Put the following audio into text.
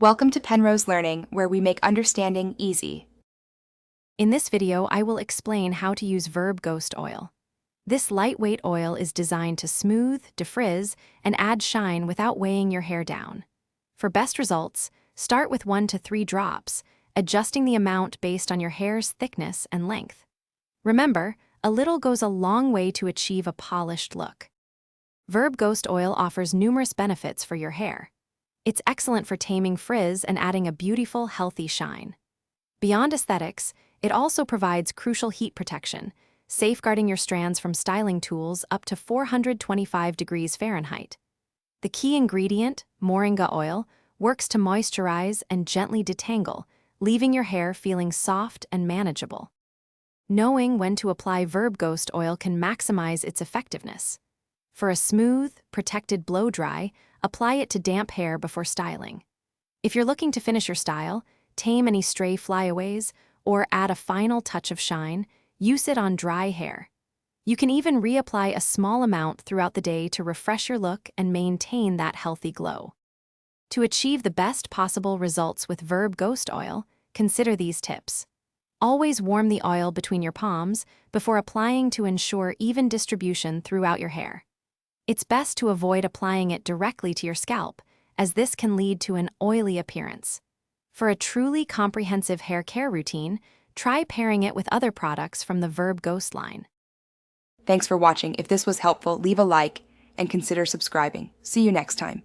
Welcome to Penrose Learning, where we make understanding easy. In this video, I will explain how to use Verb Ghost Oil. This lightweight oil is designed to smooth, defrizz, and add shine without weighing your hair down. For best results, start with 1 to 3 drops, adjusting the amount based on your hair's thickness and length. Remember, a little goes a long way to achieve a polished look. Verb Ghost Oil offers numerous benefits for your hair. It's excellent for taming frizz and adding a beautiful, healthy shine. Beyond aesthetics, it also provides crucial heat protection, safeguarding your strands from styling tools up to 425 degrees Fahrenheit. The key ingredient, moringa oil, works to moisturize and gently detangle, leaving your hair feeling soft and manageable. Knowing when to apply Verb Ghost Oil can maximize its effectiveness. For a smooth, protected blow-dry, apply it to damp hair before styling. If you're looking to finish your style, tame any stray flyaways, or add a final touch of shine, use it on dry hair. You can even reapply a small amount throughout the day to refresh your look and maintain that healthy glow. To achieve the best possible results with Verb Ghost Oil, consider these tips. Always warm the oil between your palms before applying to ensure even distribution throughout your hair. It's best to avoid applying it directly to your scalp, as this can lead to an oily appearance. For a truly comprehensive hair care routine, try pairing it with other products from the Verb Ghost line. Thanks for watching. If this was helpful, leave a like and consider subscribing. See you next time.